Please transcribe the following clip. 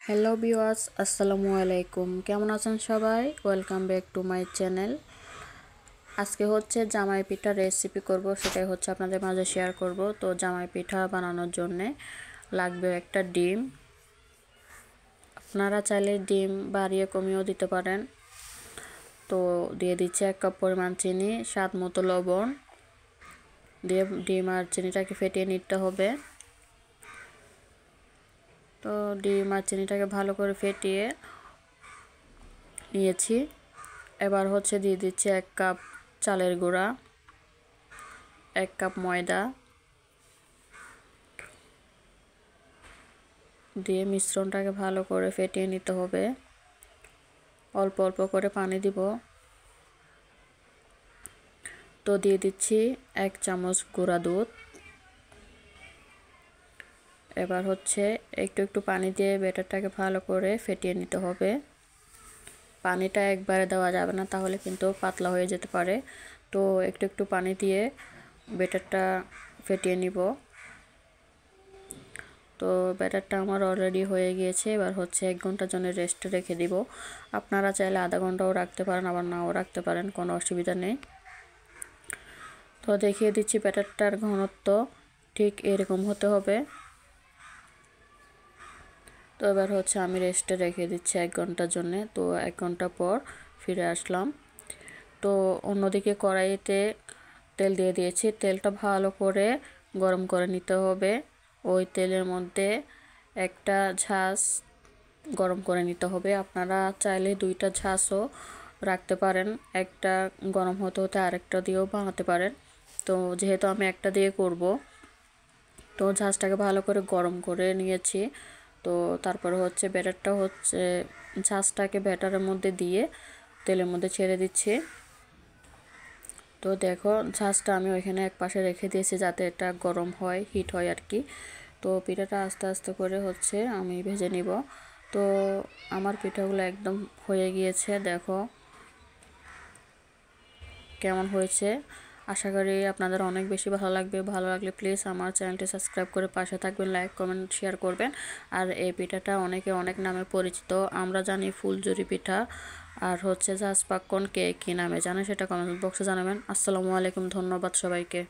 Hello viewers, আসসালামু আলাইকুম। কেমন আছেন সবাই? Welcome back to my channel. আজকে হচ্ছে জামাই পিঠা রেসিপি করব, সেটাই হচ্ছে আপনাদের মাঝে শেয়ার করব। তো জামাই পিঠা বানানোর জন্যে লাগবে একটা ডিম। আপনারা চাইলে ডিম বাড়িয়ে কমিয়েও দিতে পারেন। তো দিয়ে দিচ্ছি 1 কাপ পরিমাণ চিনি, স্বাদ মতো লবণ দিয়ে ডিম আর চিনিটাকে ফেটিয়ে নিতে হবে। তো ডিম আর চিনিটাকে ভালো করে ফেটিয়ে নিয়েছি। এবার হচ্ছে দিয়ে দিচ্ছি 1 কাপ চালের গুঁড়া, 1 কাপ ময়দা দিয়ে মিশ্রণটাকে ভালো করে ফেটিয়ে নিতে হবে। অল্প অল্প করে পানি দিব। তো দিয়ে দিচ্ছি 1 চামচ গুঁড়া দুধ। এবার হচ্ছে একটু একটু পানি দিয়ে ব্যাটারটাকে ভালো করে ফেটিয়ে নিতে হবে। পানিটা একবারে দেওয়া যাবে না, তাহলে কিন্তু পাতলা হয়ে যেতে পারে। তো একটু একটু পানি দিয়ে ব্যাটারটা ফেটিয়ে নিব। তো ব্যাটারটা আমার অলরেডি হয়ে গিয়েছে। এবার হচ্ছে 1 ঘন্টার জন্য রেস্টে রেখে দিব। আপনারা চাইলে আধা ঘন্টাও রাখতে পারেন, আবার নাও রাখতে পারেন, কোনো অসুবিধা নেই। তো দেখিয়ে দিচ্ছি ব্যাটারটার ঘনত্ব ঠিক এরকম হতে হবে। তো এবার হচ্ছে আমি রেস্টে রেখে দিচ্ছি 1 ঘন্টার জন্য। তো 1 ঘন্টা পর ফিরে আসলাম। তো অন্যদিকে কড়াইতে তেল দিয়ে দিয়েছি। তেলটা ভালো করে গরম করে নিতে হবে। ওই তেলের মধ্যে একটা ঝাঁস গরম করে নিতে হবে। আপনারা চাইলে 2টা ঝাঁসও রাখতে পারেন, একটা গরম হতে হতে আরেকটা দিয়েও বানাতে পারেন। তো যেহেতু আমি একটা দিয়ে করব, তো ঝাঁসটাকে ভালো করে গরম করে নিয়েছি। তো তারপরে হচ্ছে ব্যাটারটা হচ্ছে ঝাঁসটাকে ব্যাটারের মধ্যে দিয়ে তেলের মধ্যে ছেড়ে দিচ্ছি। তো দেখো ঝাঁসটা আমি ওইখানে এক পাশে রেখে দিয়েছি যাতে এটা গরম হয়, হিট হয় আর কি। তো পিঠাটা আস্তে আস্তে করে হচ্ছে আমি ভেজে নিব। তো আমার পিঠাগুলো একদম হয়ে গিয়েছে, দেখো কেমন হয়েছে। আশা করি আপনাদের অনেক বেশি ভালো লাগবে। ভালো লাগলে প্লিজ আমার চ্যানেলটি সাবস্ক্রাইব করে পাশে থাকবেন, লাইক কমেন্ট শেয়ার করবেন। আর এই পিঠাটা অনেকে অনেক নামে পরিচিত। আমরা জানি ফুলঝুরি পিঠা, আর হচ্ছে ঝাঁস পাক্কন কে কী নামে জানে সেটা কমেন্ট বক্সে জানাবেন। আসসালামু আলাইকুম, ধন্যবাদ সবাইকে।